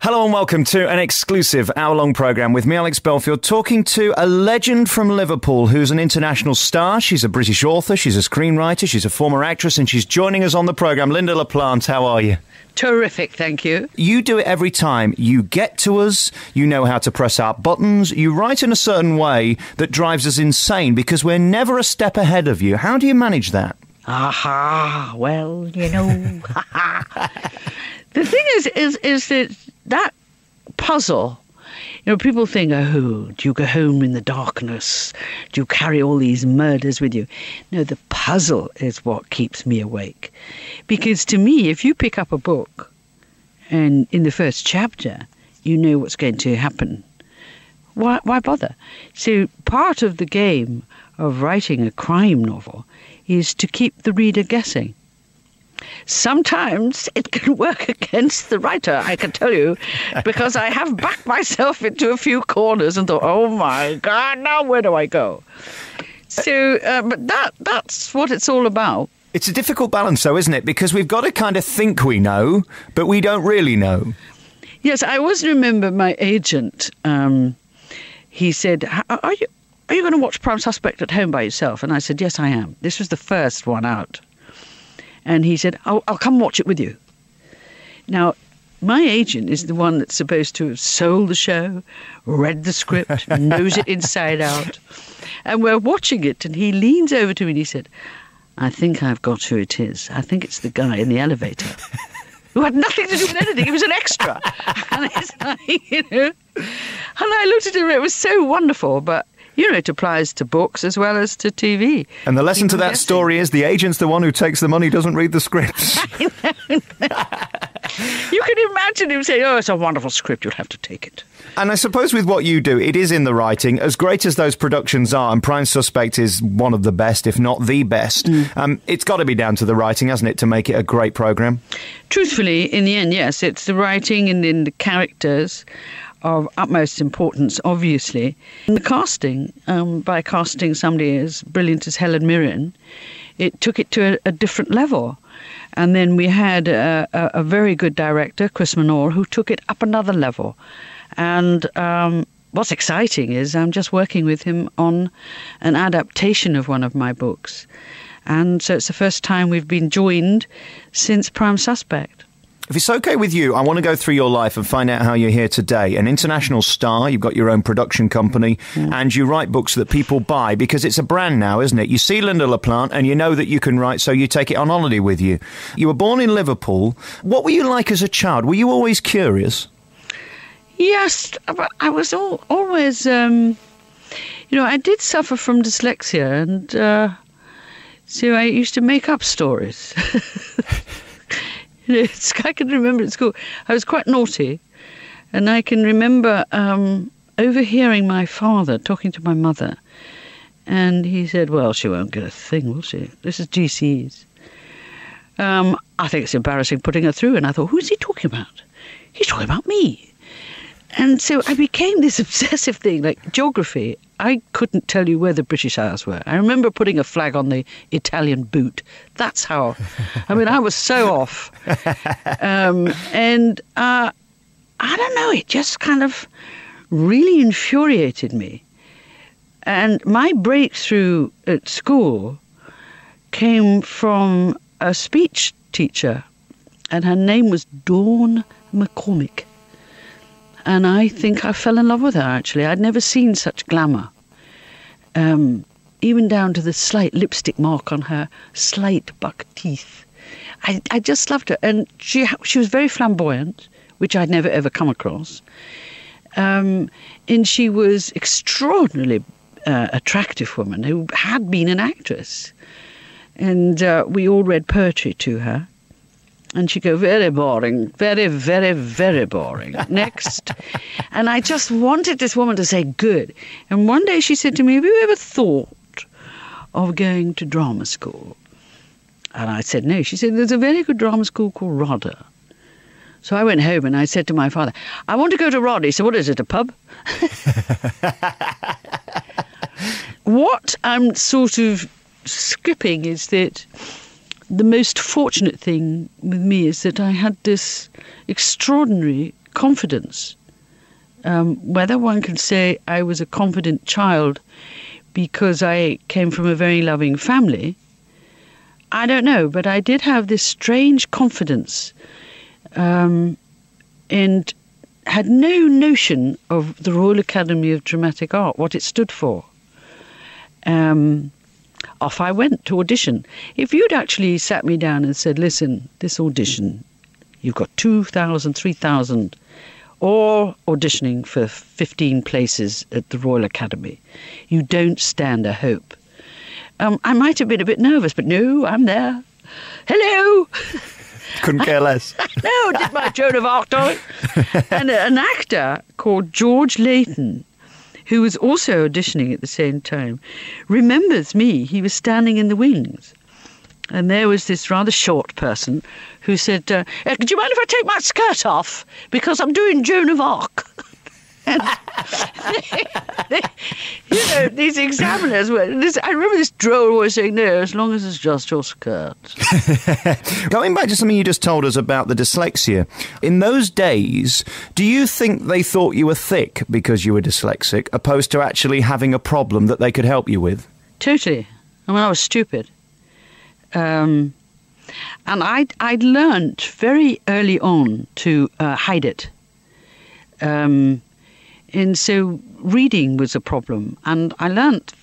Hello and welcome to an exclusive hour-long programme with me, Alex Belfield, talking to a legend from Liverpool who's an international star. She's a British author, she's a screenwriter, she's a former actress, and she's joining us on the programme. Lynda La Plante, how are you? Terrific, thank you. You do it every time. You get to us, you know how to press our buttons, you write in a certain way that drives us insane because we're never a step ahead of you. How do you manage that? Aha, well, you know, The thing is that puzzle, you know, people think, oh, do you go home in the darkness? Do you carry all these murders with you? No, the puzzle is what keeps me awake. Because to me, if you pick up a book and in the first chapter, you know what's going to happen, why bother? So part of the game of writing a crime novel is to keep the reader guessing. Sometimes it can work against the writer, I can tell you, because I have backed myself into a few corners and thought, oh my God, now where do I go? So, but that's what it's all about. It's a difficult balance, though, isn't it? Because we've got to kind of think we know, but we don't really know. Yes, I always remember my agent. He said, are you going to watch Prime Suspect at home by yourself? And I said, yes, I am. This was the first one out. And he said, I'll come watch it with you. Now, my agent is the one that's supposed to have sold the show, read the script, knows it inside out. And we're watching it, and he leans over to me and he said, I think I've got who it is. I think it's the guy in the elevator who had nothing to do with anything. He was an extra. And it's like, you know, and I looked at him, it was so wonderful, but you know, it applies to books as well as to TV. And the lesson to that story is the agent's the one who takes the money, doesn't read the scripts. I know. You can imagine him saying, oh, it's a wonderful script, you'll have to take it. And I suppose with what you do, it is in the writing. As great as those productions are, and Prime Suspect is one of the best, if not the best, it's got to be down to the writing, hasn't it, to make it a great programme? Truthfully, in the end, yes, it's the writing and in the characters of utmost importance, obviously. And the casting, by casting somebody as brilliant as Helen Mirren, it took it to a different level. And then we had a very good director, Chris Manor, who took it up another level. And what's exciting is I'm just working with him on an adaptation of one of my books. And so it's the first time we've been joined since Prime Suspect. If it's okay with you, I want to go through your life and find out how you're here today. An international star, you've got your own production company, and you write books that people buy because it's a brand now, isn't it? You see Lynda La Plante and you know that you can write, so you take it on holiday with you. You were born in Liverpool. What were you like as a child? Were you always curious? Yes, but I was always, you know, I did suffer from dyslexia, and so I used to make up stories. I can remember at school, I was quite naughty, and I can remember overhearing my father talking to my mother, and he said, well, she won't get a thing, will she? This is GCSEs. I think it's embarrassing putting her through, and I thought, who's he talking about? He's talking about me. And so I became this obsessive thing, like geography. I couldn't tell you where the British Isles were. I remember putting a flag on the Italian boot. That's how, I mean, I was so off. And I don't know, it just kind of really infuriated me. And my breakthrough at school came from a speech teacher, and her name was Dawn McCormick. And I think I fell in love with her, actually. I'd never seen such glamour. Even down to the slight lipstick mark on her slight buck teeth. I just loved her. And she was very flamboyant, which I'd never, ever come across. And she was extraordinarily attractive woman who had been an actress. And we all read poetry to her. And she'd go, very boring, very, very, very boring. Next. And I just wanted this woman to say good. And one day she said to me, have you ever thought of going to drama school? And I said, no. She said, there's a very good drama school called RADA. So I went home and I said to my father, I want to go to RADA. He said, what is it, a pub? What I'm sort of skipping is that the most fortunate thing with me is that I had this extraordinary confidence. Whether one can say I was a confident child because I came from a very loving family, I don't know, but I did have this strange confidence, and had no notion of the Royal Academy of Dramatic Art, what it stood for. Off I went to audition. If you'd actually sat me down and said, listen, this audition, you've got 2,000, 3,000, all auditioning for 15 places at the Royal Academy. You don't stand a hope. I might have been a bit nervous, but no, I'm there. Hello! Couldn't care less. No, did my Joan of Arc do it? And an actor called George Layton, who was also auditioning at the same time, remembers me. He was standing in the wings. And there was this rather short person who said, do you mind if I take my skirt off? Because I'm doing Joan of Arc. And these examiners were... I remember this droll always saying, no, as long as it's just your skirt. Going back to something you just told us about the dyslexia, in those days, do you think they thought you were thick because you were dyslexic, opposed to actually having a problem that they could help you with? Totally. I mean, I was stupid. And I'd learned very early on to hide it. And so reading was a problem. And I learnt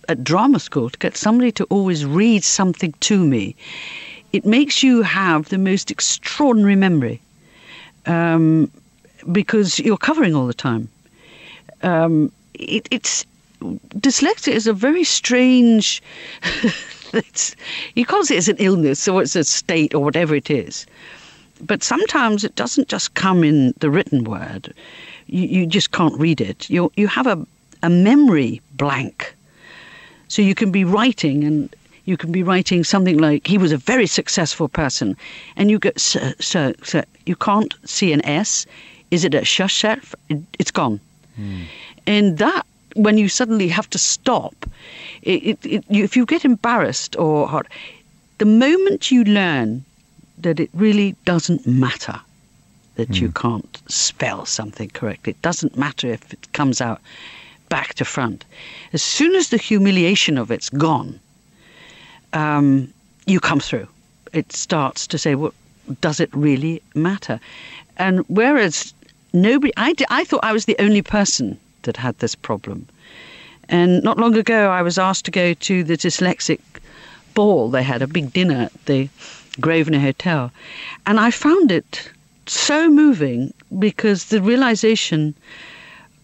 at drama school to get somebody to always read something to me. It makes you have the most extraordinary memory, because you're covering all the time. Dyslexia is a very strange... you can't say it's an illness or it's a state or whatever it is. But sometimes it doesn't just come in the written word. You just can't read it. You have a memory blank. So you can be writing, and you can be writing something like, he was a very successful person. And you get, so you can't see an S. Is it a shush? It's gone. And that, when you suddenly have to stop, if you get embarrassed or hard, the moment you learn that it really doesn't matter that you can't spell something correctly, it doesn't matter if it comes out back to front. As soon as the humiliation of it's gone, you come through. It starts to say, well, does it really matter? And whereas nobody, I thought I was the only person that had this problem. And not long ago, I was asked to go to the dyslexic ball. They had a big dinner at the Grosvenor Hotel. And I found it so moving, because the realization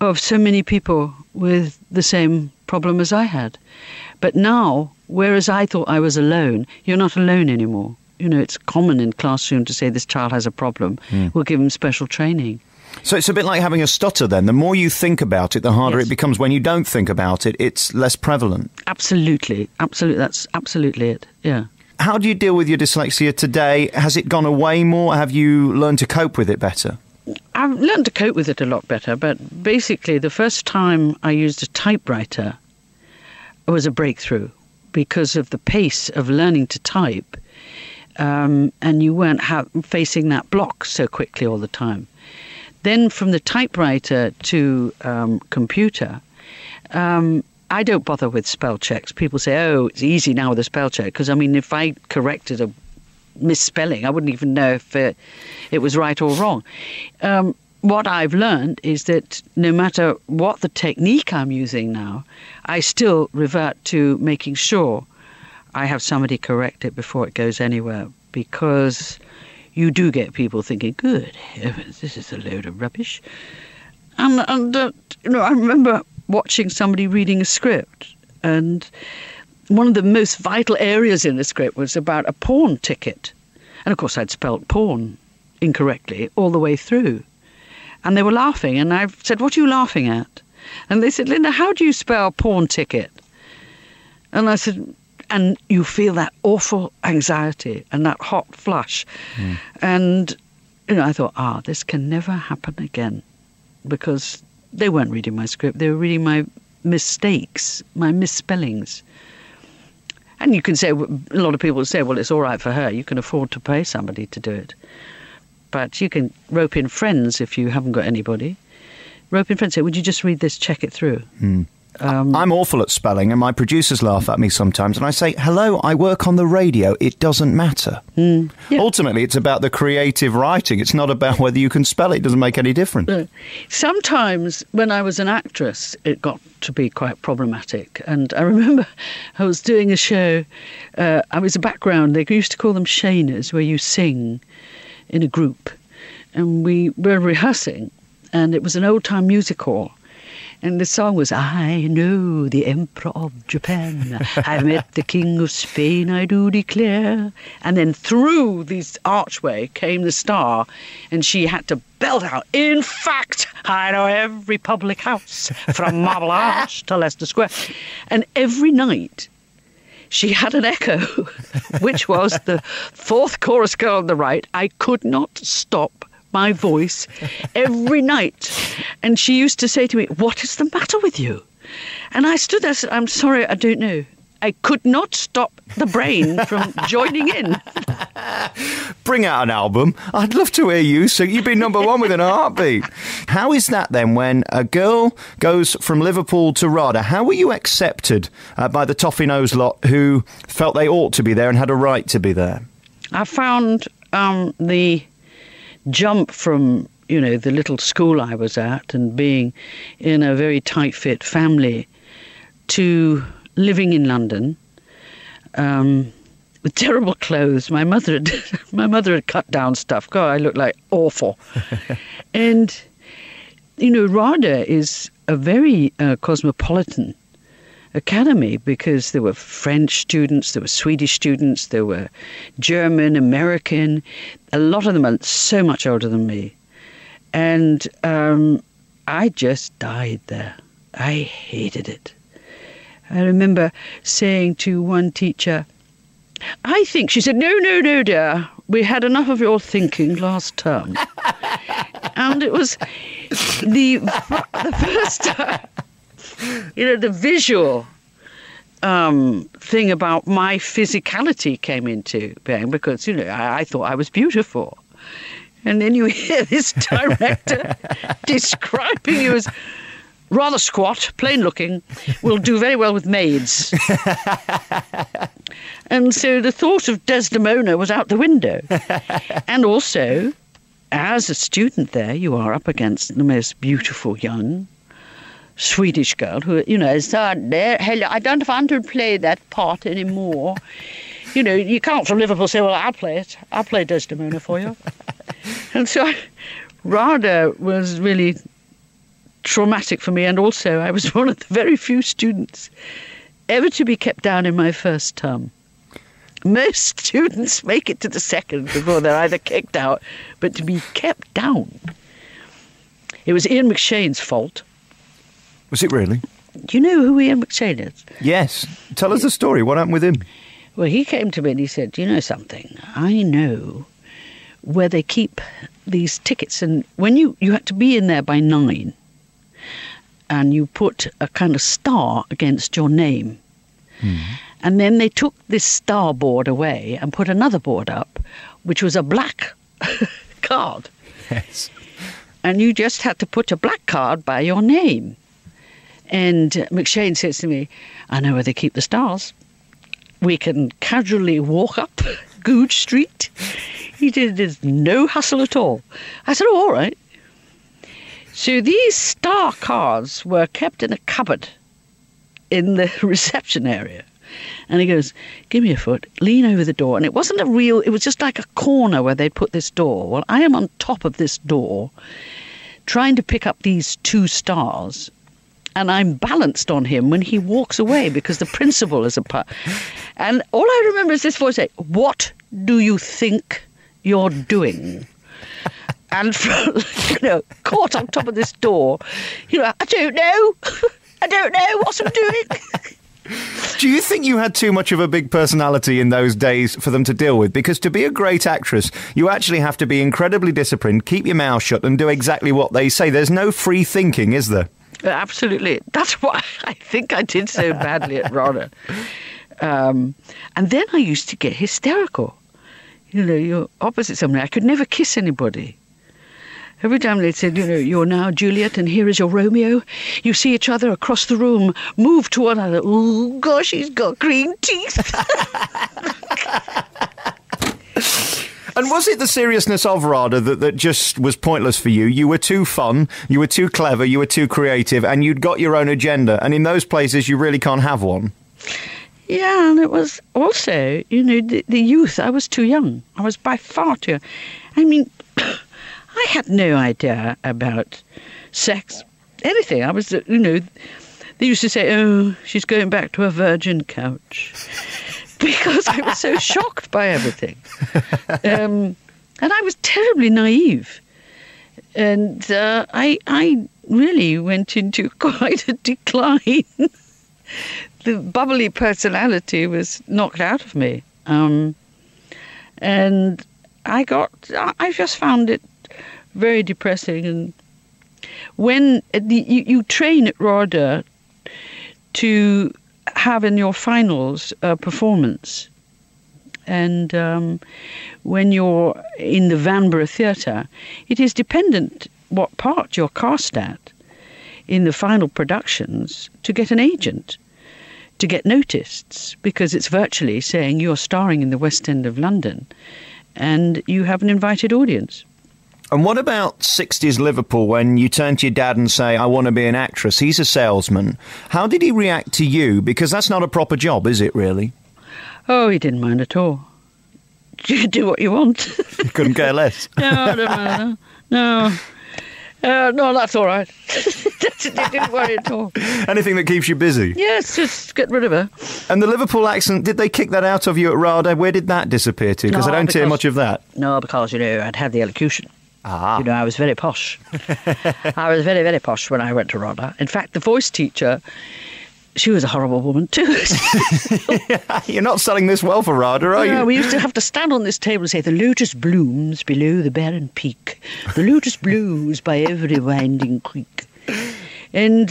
of so many people with the same problem as I had. But now, whereas I thought I was alone, you're not alone anymore. You know, it's common in classroom to say this child has a problem. We'll give them special training. So it's a bit like having a stutter then. The more you think about it, the harder it becomes. When you don't think about it, it's less prevalent. Absolutely. Absolutely. That's absolutely it. Yeah. How do you deal with your dyslexia today? Has it gone away more? Have you learned to cope with it better? I've learned to cope with it a lot better, but basically the first time I used a typewriter was a breakthrough because of the pace of learning to type, and you weren't facing that block so quickly all the time. Then from the typewriter to computer, I don't bother with spell checks. People say, oh, it's easy now with a spell check. Because, I mean, if I corrected a misspelling, I wouldn't even know if it was right or wrong. What I've learned is that no matter what the technique I'm using now, I still revert to making sure I have somebody correct it before it goes anywhere. Because you do get people thinking, good heavens, this is a load of rubbish. And you know, I remember watching somebody reading a script, and one of the most vital areas in the script was about a pawn ticket. And of course I'd spelt pawn incorrectly all the way through. And they were laughing, and I said, what are you laughing at? And they said, Lynda, how do you spell pawn ticket? And I said, and you feel that awful anxiety and that hot flush. And you know, I thought, this can never happen again, because they weren't reading my script. They were reading my mistakes, my misspellings. And you can say, a lot of people say, well, it's all right for her. You can afford to pay somebody to do it. fact, you can rope in friends if you haven't got anybody. Rope in friends. Say, would you just read this, check it through? I'm awful at spelling, and my producers laugh at me sometimes, and I say, hello, I work on the radio, it doesn't matter. Yeah. Ultimately, it's about the creative writing. It's not about whether you can spell it. It doesn't make any difference. Sometimes, when I was an actress, it got to be quite problematic. And I remember I was doing a show, I was a background, they used to call them shaners, where you sing in a group. And we were rehearsing, and it was an old-time music hall. And the song was, I know the Emperor of Japan, I've met the King of Spain, I do declare. And then through this archway came the star, and she had to belt out, in fact, I know every public house, from Marble Arch to Leicester Square. And every night she had an echo, which was the fourth chorus girl on the right. I could not stop my voice every night. And she used to say to me, what is the matter with you? And I stood there and said, I'm sorry, I don't know. I could not stop the brain from joining in. Bring out an album. I'd love to hear you sing. You'd be number one within a heartbeat. How is that then when a girl goes from Liverpool to RADA? How were you accepted by the toffee-nosed lot who felt they ought to be there and had a right to be there? I found the jump from, the little school I was at and being in a very tight-fit family to living in London with terrible clothes. My mother had cut down stuff. God, I looked like awful. And, RADA is a very cosmopolitan academy because there were French students, there were Swedish students, there were German, American. A lot of them are so much older than me. And I just died there. I hated it. I remember saying to one teacher, I think, she said, no, dear, we had enough of your thinking last term. And it was the first time, the visual thing about my physicality came into being because, I thought I was beautiful. And then you hear this director describing you as rather squat, plain looking, will do very well with maids. And so the thought of Desdemona was out the window. And also, as a student there, you are up against the most beautiful young Swedish girl who, is there, hello, I don't want to play that part anymore. You can't from Liverpool say, well, I'll play it. I'll play Desdemona for you. And so RADA was really traumatic for me, and also I was one of the very few students ever to be kept down in my first term. Most students make it to the second before they're either kicked out, but to be kept down. It was Ian McShane's fault. Was it really? Do you know who Ian McShane is? Yes. Tell us the story. What happened with him? Well, he came to me and he said, do you know something? I know where they keep these tickets, and when you had to be in there by 9, and you put a kind of star against your name. And then they took this star board away and put another board up, which was a black card. Yes. And you just had to put a black card by your name. And McShane says to me, I know where they keep the stars. We can casually walk up Goodge Street. He did, there's no hustle at all. I said, oh, all right. So these star cards were kept in a cupboard in the reception area. And he goes, give me a foot, lean over the door. And it wasn't a real, it was just like a corner where they'd put this door. Well, I am on top of this door trying to pick up these 2 stars. And I'm balanced on him when he walks away because the principal is apart. And all I remember is this voice say, what do you think you're doing? And, caught on top of this door, I don't know. I don't know what I'm doing. Do you think you had too much of a big personality in those days for them to deal with? Because to be a great actress, you actually have to be incredibly disciplined, keep your mouth shut and do exactly what they say. There's no free thinking, is there? Absolutely. That's why I think I did so badly at RADA. And then I used to get hysterical. you're opposite somebody. I could never kiss anybody. Every time they said, you're now Juliet and here is your Romeo, you see each other across the room, move to one another. Oh, gosh, he's got green teeth. And was it the seriousness of RADA that just was pointless for you? You were too fun, you were too clever, you were too creative, and you'd got your own agenda. And in those places, you really can't have one. Yeah, and it was also, the youth. I was too young. I was by far too young. I mean, I had no idea about sex, anything. I was, they used to say, oh, she's going back to a virgin couch. Because I was so shocked by everything. And I was terribly naive. And I really went into quite a decline. The bubbly personality was knocked out of me. And I just found it very depressing. And when you train at RADA to have in your finals a performance, and when you're in the Vanbrugh Theatre, it is dependent what part you're cast at in the final productions to get an agent, to get noticed, because it's virtually saying you're starring in the West End of London and you have an invited audience. And what about 60s Liverpool when you turn to your dad and say, I want to be an actress? He's a salesman. How did he react to you? Because that's not a proper job, is it, really? Oh, he didn't mind at all. You do what you want. He couldn't care less. No, I don't mind. No. No, that's all right. He didn't worry at all. Anything that keeps you busy? Yes, just get rid of her. And the Liverpool accent, did they kick that out of you at RADA? Where did that disappear to? Because I don't hear much of that. No, because, I'd had the elocution. Ah. I was very posh. I was very, very posh when I went to RADA. In fact, the voice teacher, she was a horrible woman too. You're not selling this well for RADA, are you? No, we used to have to stand on this table and say, the lotus blooms below the barren peak. The lotus blooms by every winding creek. And,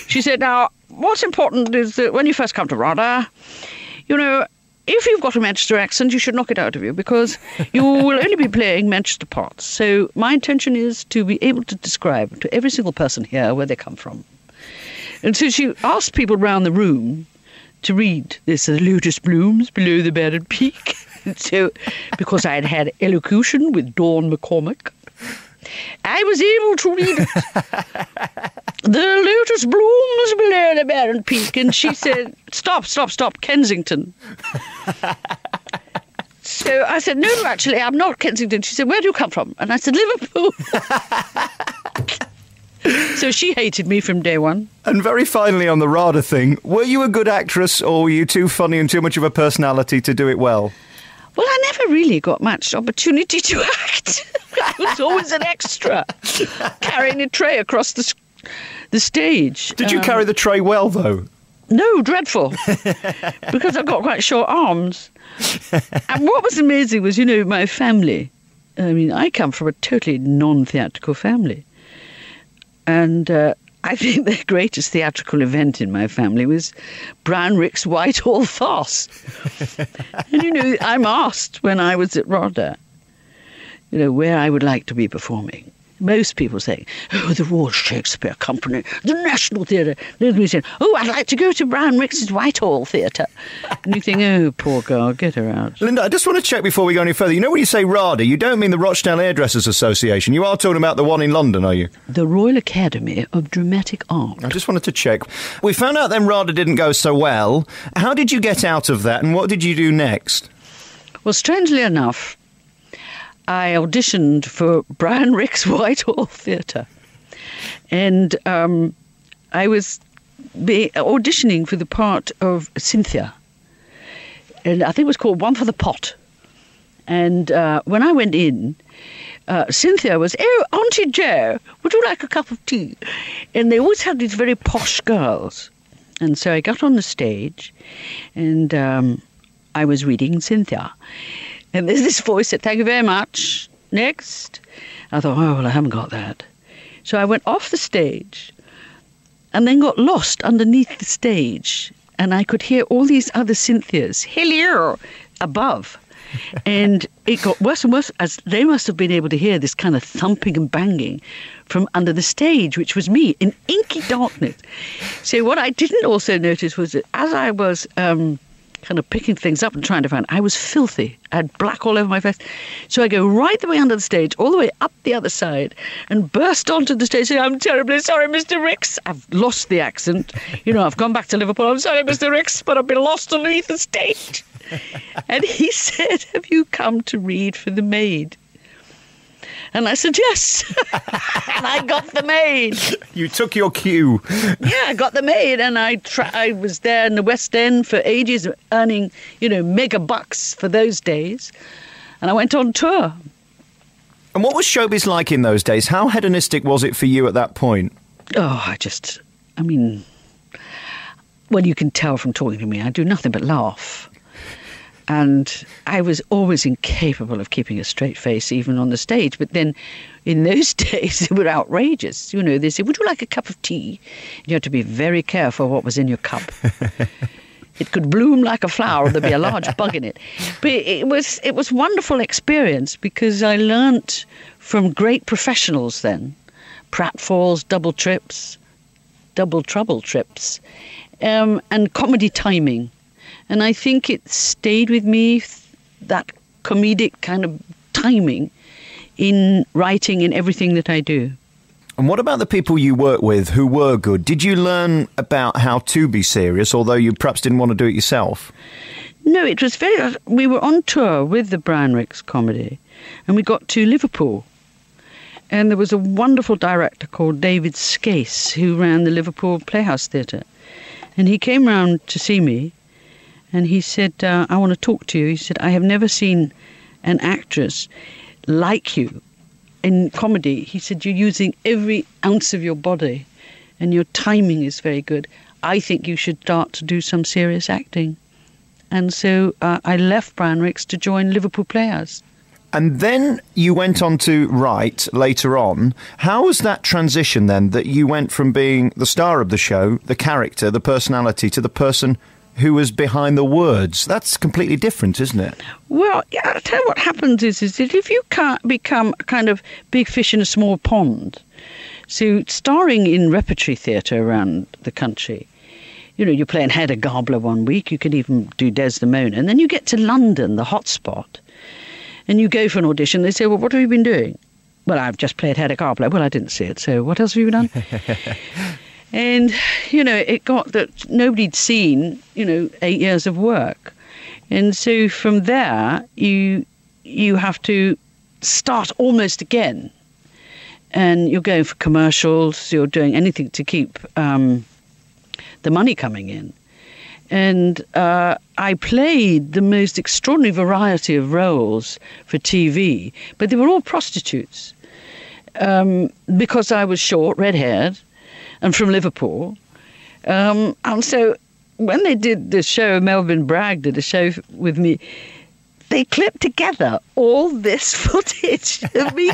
she said, now, what's important is that when you first come to RADA, if you've got a Manchester accent, you should knock it out of you, because you will only be playing Manchester parts. So my intention is to be able to describe to every single person here where they come from. And so she asked people round the room to read this, the lotus blooms below the barren peak. So, because I had had elocution with Dawn McCormick, I was able to read it. The lotus blooms below the barren peak. And she said, stop, Kensington. So I said, no, actually, I'm not Kensington. She said, where do you come from? And I said, Liverpool. So she hated me from day one. And very finally on the RADA thing, were you a good actress or were you too funny and too much of a personality to do it well? Well, I never really got much opportunity to act. I was always an extra, carrying a tray across the stage. Did you carry the tray well, though? No, dreadful, because I've got quite short arms. And what was amazing was, my family. I mean, I come from a totally non-theatrical family. And I think the greatest theatrical event in my family was Brian Rix's Whitehall farce. And, I'm asked when I was at RADA, where I would like to be performing. Most people say, oh, the Royal Shakespeare Company, the National Theatre. There's me saying, oh, I'd like to go to Brian Rix's Whitehall Theatre. And you think, oh, poor girl, get her out. Lynda, I just want to check before we go any further. When you say RADA, you don't mean the Rochdale Hairdressers Association. You are talking about the one in London, are you? The Royal Academy of Dramatic Art. I just wanted to check. We found out then RADA didn't go so well. How did you get out of that and what did you do next? Well, strangely enough, I auditioned for Brian Rix's Whitehall Theatre. And I was auditioning for the part of Cynthia. And I think it was called One for the Pot. And when I went in, Cynthia was, oh, Auntie Jo, would you like a cup of tea? And they always had these very posh girls. And so I got on the stage and I was reading Cynthia. And there's this voice that, thank you very much. Next. I thought, oh, well, I haven't got that. So I went off the stage and then got lost underneath the stage. And I could hear all these other Cynthias, hello, above. And it got worse and worse as they must have been able to hear this kind of thumping and banging from under the stage, which was me in inky darkness. So what I didn't also notice was that as I was kind of picking things up and trying to find, I was filthy. I had black all over my face. So I go right the way under the stage, all the way up the other side, and burst onto the stage saying, "I'm terribly sorry, Mr. Ricks." I've lost the accent. I've gone back to Liverpool. "I'm sorry, Mr. Ricks, but I've been lost underneath the stage." And he said, "Have you come to read for the maid?" And I said, "Yes." And I got the maid. You took your cue. Yeah, I got the maid, and I was there in the West End for ages, earning, mega bucks for those days. And I went on tour. And what was showbiz like in those days? How hedonistic was it for you at that point? Oh, well, you can tell from talking to me, I do nothing but laugh. And I was always incapable of keeping a straight face, even on the stage. But then in those days, they were outrageous. They said, "Would you like a cup of tea?" You had to be very careful what was in your cup. It could bloom like a flower, or there'd be a large bug in it. But it was wonderful experience because I learnt from great professionals then. Pratfalls, double trouble trips, and comedy timing. And I think it stayed with me, that comedic kind of timing in writing in everything that I do. And what about the people you work with who were good? Did you learn about how to be serious, although you perhaps didn't want to do it yourself? No, it was we were on tour with the Brian Ricks comedy, and we got to Liverpool. And there was a wonderful director called David Skase who ran the Liverpool Playhouse Theatre. And he came round to see me. And he said, "I want to talk to you." He said, "I have never seen an actress like you in comedy." He said, "You're using every ounce of your body and your timing is very good. I think you should start to do some serious acting." And so I left Brian Ricks to join Liverpool Playhouse. And then you went on to write later on. How was that transition then, that you went from being the star of the show, the character, the personality, to the person who was behind the words? That's completely different, isn't it? Well, yeah, I'll tell you what happens is that if you can't become a kind of big fish in a small pond, so starring in repertory theatre around the country, you're playing Hedda Gabler one week, you can even do Desdemona, and then you get to London, the hotspot, and you go for an audition, they say, "Well, what have you been doing?" "Well, I've just played Hedda Gabler." "Well, I didn't see it, so what else have you done?" And, it got that nobody'd seen, 8 years of work. And so from there, you have to start almost again. And you're going for commercials, you're doing anything to keep the money coming in. And I played the most extraordinary variety of roles for TV, but they were all prostitutes. Because I was short, red-haired, and from Liverpool. And so when they did the show, Melvin Bragg did a show with me, they clipped together all this footage of me.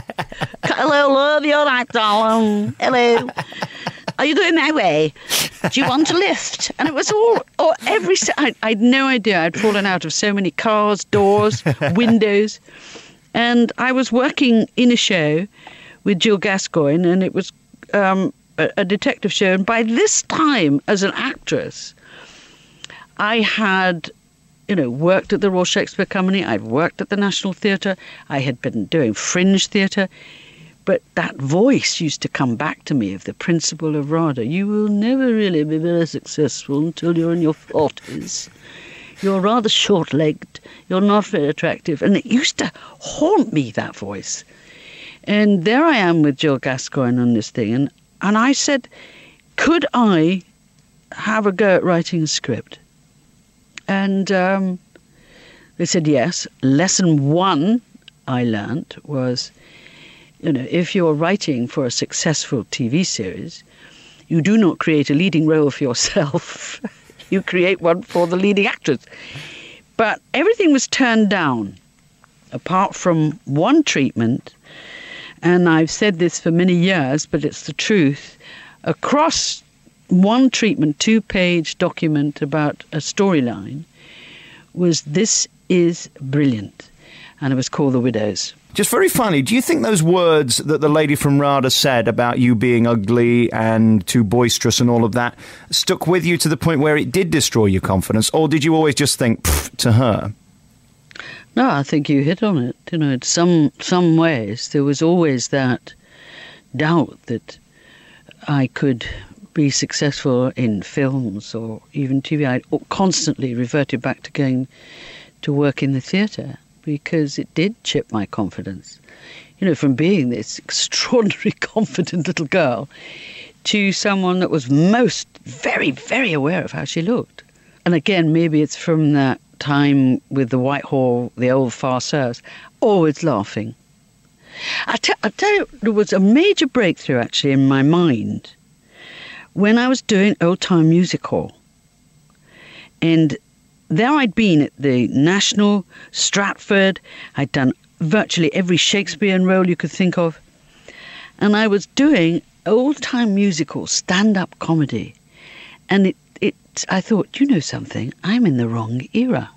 "Hello, you're right, darling. Hello. Are you going that way? Do you want a lift?" And it was I had no idea. I'd fallen out of so many cars, doors, windows. And I was working in a show with Jill Gascoigne, and it was a detective show. And by this time, as an actress, I had, worked at the Royal Shakespeare Company. I'd worked at the National Theatre. I had been doing fringe theatre. But that voice used to come back to me of the principle of RADA. "You will never really be very successful until you're in your 40s. You're rather short-legged. You're not very attractive." And it used to haunt me, that voice. And there I am with Jill Gascoigne on this thing. And I said, "Could I have a go at writing a script?" And they said yes. Lesson 1 I learnt was, if you're writing for a successful TV series, you do not create a leading role for yourself. You create one for the leading actress. But everything was turned down, apart from one treatment. And I've said this for many years, but it's the truth. Across one treatment, 2-page document about a storyline, was "This is brilliant. And it was called The Widows. Just very funny, do you think those words that the lady from RADA said about you being ugly and too boisterous and all of that stuck with you to the point where it did destroy your confidence, or did you always just think, pfft, to her? No, I think you hit on it. You know, in some ways, there was always that doubt that I could be successful in films or even TV. I constantly reverted back to going to work in the theatre because it did chip my confidence. You know, from being this extraordinarily confident little girl to someone that was very, very aware of how she looked. And again, maybe it's from that time with the Whitehall, the old farceurs, always laughing. I tell you, there was a major breakthrough actually in my mind when I was doing Old Time Music Hall. And there I'd been at the National, Stratford, I'd done virtually every Shakespearean role you could think of. And I was doing old-time musical, stand-up comedy. And I thought, you know something, I'm in the wrong era.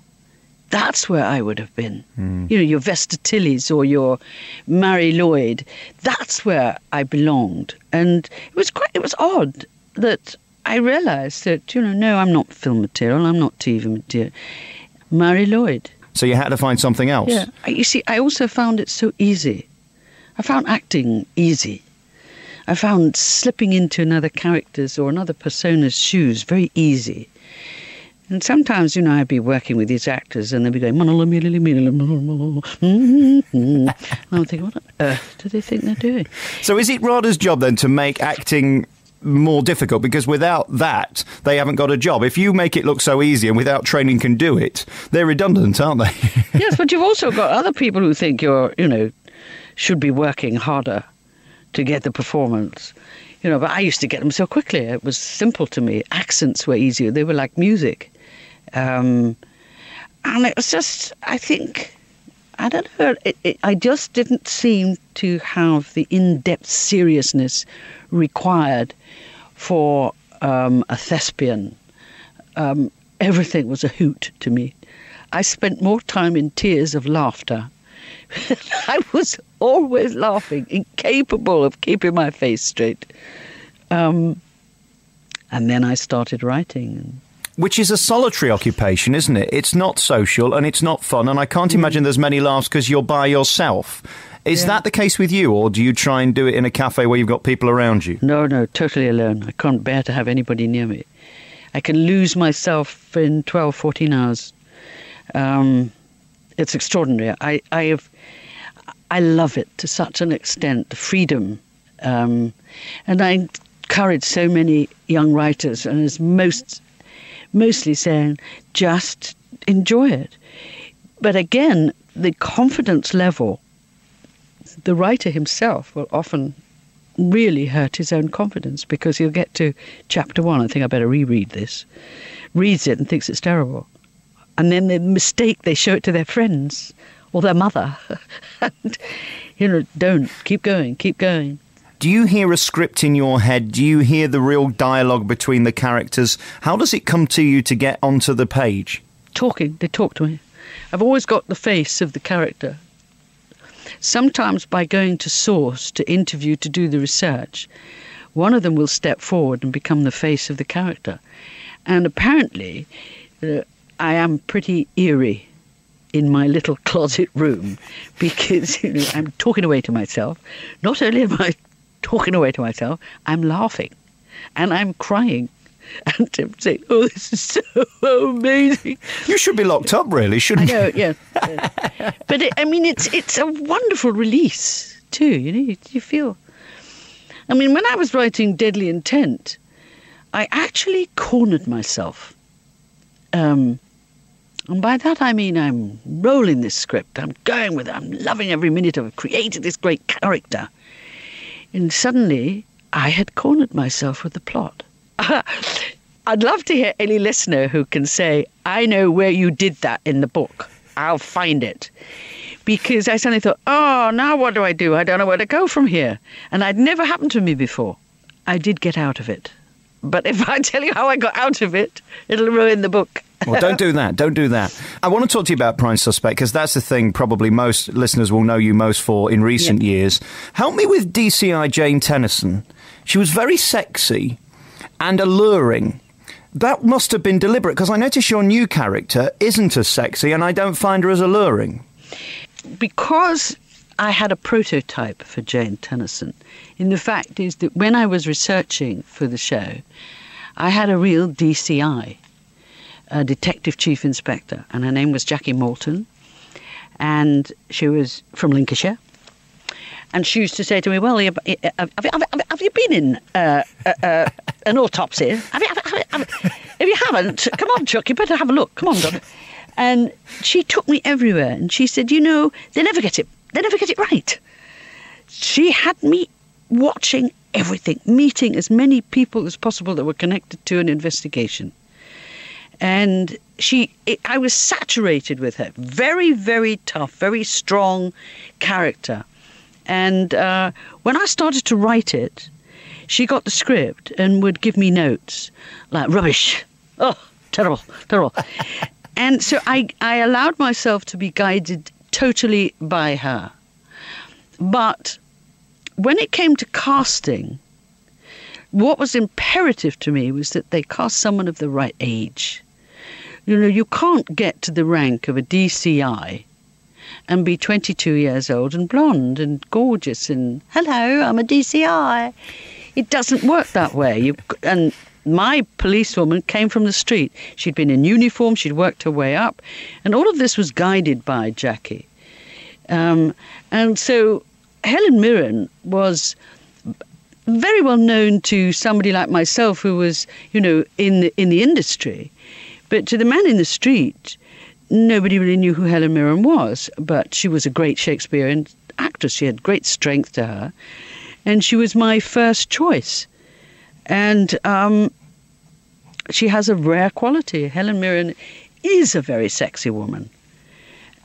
That's where I would have been. You know, your Vesta Tillys or your Mary Lloyd. That's where I belonged. And it was odd that I realised that, you know, no, I'm not film material, I'm not TV material. Mary Lloyd. So you had to find something else? Yeah. You see, I also found it so easy. I found acting easy. I found slipping into another character's or another persona's shoes very easy. And sometimes, you know, I'd be working with these actors and they'd be going, and I'm thinking, what on earth do they think they're doing? So is it RADA's job then to make acting more difficult? Because without that, they haven't got a job. If you make it look so easy and without training can do it, they're redundant, aren't they? Yes, but you've also got other people who think you're, you know, should be working harder to get the performance. You know, but I used to get them so quickly. It was simple to me. Accents were easier. They were like music. And it was just, I think, I don't know, I just didn't seem to have the in-depth seriousness required for a thespian. Everything was a hoot to me. I spent more time in tears of laughter. I was always laughing, incapable of keeping my face straight. And then I started writing. Which is a solitary occupation, isn't it? It's not social and it's not fun, and I can't imagine there's many laughs because you're by yourself. Is that the case with you, or do you try and do it in a cafe where you've got people around you? No, totally alone. I can't bear to have anybody near me. I can lose myself in 12, 14 hours. It's extraordinary. I love it to such an extent, the freedom. And I encourage so many young writers, and it's mostly saying, just enjoy it. But again, the confidence level, the writer himself will often really hurt his own confidence because he'll get to chapter 1, I think I better reread this, reads it and thinks it's terrible. And then the mistake, they show it to their friends or their mother. And, you know, don't, keep going. Do you hear a script in your head? Do you hear the real dialogue between the characters? How does it come to you to get onto the page? Talking. They talk to me. I've always got the face of the character. Sometimes by going to source, to interview, to do the research, one of them will step forward and become the face of the character. And apparently, I am pretty eerie in my little closet room because, you know, I'm talking away to myself. Not only am I talking away to myself, I'm laughing and I'm crying and I'm saying, oh, this is so amazing. You should be locked up, really, shouldn't you? I know, yeah. But it's a wonderful release too. You know, you feel. I mean, when I was writing Deadly Intent, I actually cornered myself. And by that I mean I'm rolling this script. I'm going with it. I'm loving every minute of it. Created this great character. And suddenly, I had cornered myself with the plot. I'd love to hear any listener who can say, I know where you did that in the book. I'll find it. Because I suddenly thought, oh, now what do? I don't know where to go from here. And it never happened to me before. I did get out of it. But if I tell you how I got out of it, it'll ruin the book. Well, don't do that. Don't do that. I want to talk to you about Prime Suspect, because that's the thing probably most listeners will know you most for in recent years. Help me with DCI Jane Tennyson. She was very sexy and alluring. That must have been deliberate, because I notice your new character isn't as sexy and I don't find her as alluring. Because I had a prototype for Jane Tennyson. And the fact is that when I was researching for the show, I had a real DCI, a Detective Chief Inspector, and her name was Jackie Moulton, and she was from Lancashire. And she used to say to me, well, have you been in an autopsy? If you haven't, come on, Chuck, you better have a look. Come on, Doc. And she took me everywhere, and she said, you know, they never get it right. She had me watching everything, meeting as many people as possible that were connected to an investigation. And I was saturated with her. Very, very tough, very strong character. And when I started to write it, she got the script and would give me notes like, rubbish. Oh, terrible, terrible. And so I allowed myself to be guided totally by her. But when it came to casting, what was imperative to me was that they cast someone of the right age. You know, you can't get to the rank of a DCI and be 22 years old and blonde and gorgeous and, hello, I'm a DCI. It doesn't work that way. And my policewoman came from the street. She'd been in uniform, she'd worked her way up, and all of this was guided by Jackie. And so Helen Mirren was very well known to somebody like myself who was, you know, in the industry. But to the man in the street, nobody really knew who Helen Mirren was. But she was a great Shakespearean actress. She had great strength to her. And she was my first choice. And she has a rare quality. Helen Mirren is a very sexy woman.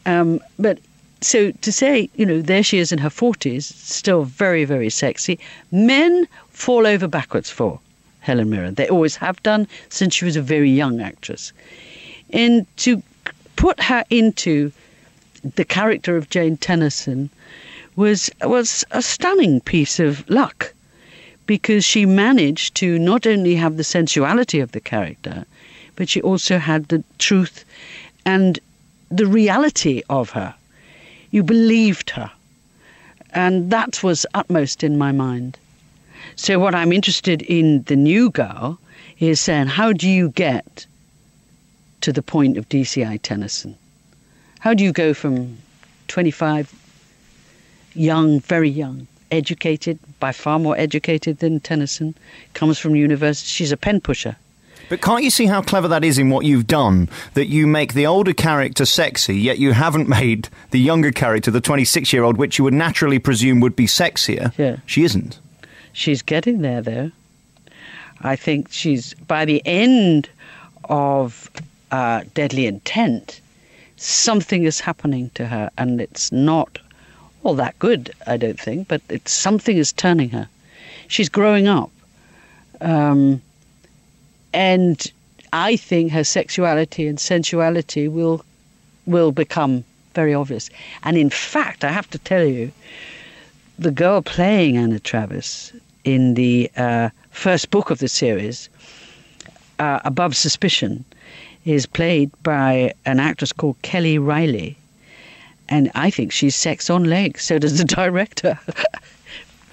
But so to say, you know, there she is in her 40s, still very, very sexy. Men fall over backwards for Helen Mirren. They always have done since she was a very young actress. And to put her into the character of Jane Tennyson was a stunning piece of luck, because she managed to not only have the sensuality of the character, but she also had the truth and the reality of her. You believed her. And that was utmost in my mind. So what I'm interested in the new girl is saying, how do you get to the point of DCI Tennyson? How do you go from 25, young, very young, educated, by far more educated than Tennyson, comes from university, she's a pen pusher. But can't you see how clever that is in what you've done? That you make the older character sexy, yet you haven't made the younger character, the 26-year-old, which you would naturally presume would be sexier. Yeah. She isn't. She's getting there, though. I think she's, by the end of Deadly Intent, something is happening to her, and it's not all that good, I don't think, but something is turning her. She's growing up. And I think her sexuality and sensuality will become very obvious. And in fact, I have to tell you, the girl playing Anna Travis in the first book of the series, Above Suspicion, is played by an actress called Kelly Riley. And I think she's sex on legs. So does the director.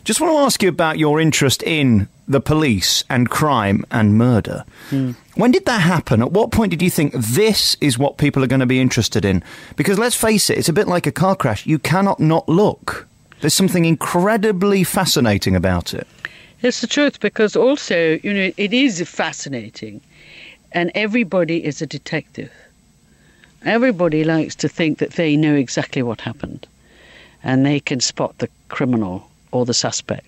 Just want to ask you about your interest in the police and crime and murder. When did that happen? At what point did you think this is what people are going to be interested in? Because let's face it, it's a bit like a car crash. You cannot not look. There's something incredibly fascinating about it. It's the truth, because also, you know, it is fascinating. And everybody is a detective. Everybody likes to think that they know exactly what happened. And they can spot the criminal or the suspect.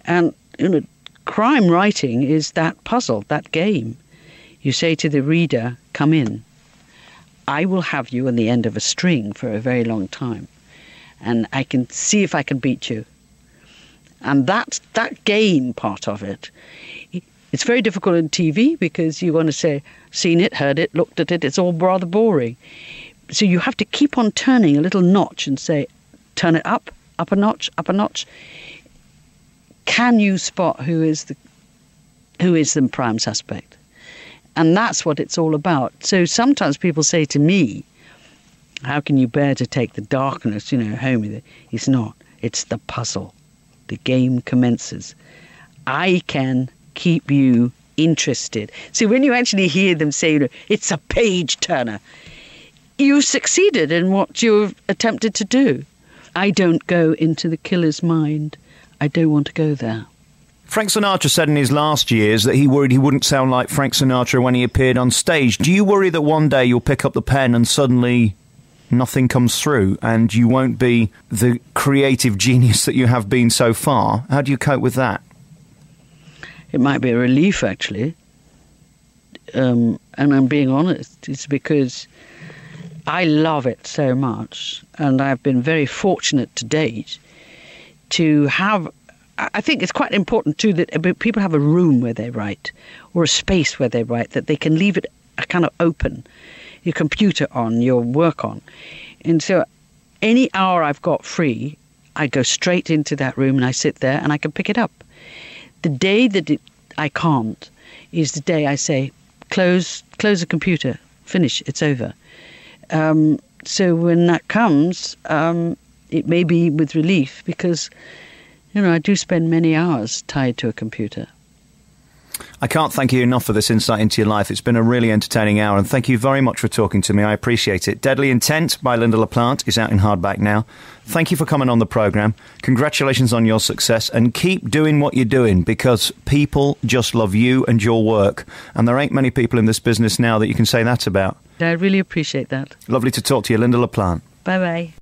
And, you know, crime writing is that puzzle, that game. You say to the reader, come in. I will have you on the end of a string for a very long time. And I can see if I can beat you. And that game part of it, It's very difficult on TV because you want to say, seen it, heard it, looked at it. It's all rather boring. So you have to keep on turning a little notch and say, turn it up a notch, up a notch. Can you spot who is the prime suspect? And that's what it's all about. So sometimes people say to me, how can you bear to take the darkness, home with it? It's not. It's the puzzle. The game commences. I can keep you interested. See, when you actually hear them say, it's a page turner, you succeeded in what you've attempted to do. I don't go into the killer's mind. I don't want to go there. Frank Sinatra said in his last years that he worried he wouldn't sound like Frank Sinatra when he appeared on stage. Do you worry that one day you'll pick up the pen and suddenly nothing comes through and you won't be the creative genius that you have been so far? How do you cope with that? It might be a relief, actually. And I'm being honest. It's because I love it so much, and I've been very fortunate to date to have... I think it's quite important, too, that people have a room where they write, or a space where they write, that they can leave it kind of open, your computer on, your work on. And so any hour I've got free, I go straight into that room and I sit there and I can pick it up. The day that I can't is the day I say, close the computer, finish, it's over. So when that comes, it may be with relief because, I do spend many hours tied to a computer. I can't thank you enough for this insight into your life. It's been a really entertaining hour, and thank you very much for talking to me. I appreciate it. Deadly Intent by Lynda La Plante is out in hardback now. Thank you for coming on the programme. Congratulations on your success, and keep doing what you're doing, because people just love you and your work, and there ain't many people in this business now that you can say that about. I really appreciate that. Lovely to talk to you, Lynda La Plante. Bye-bye.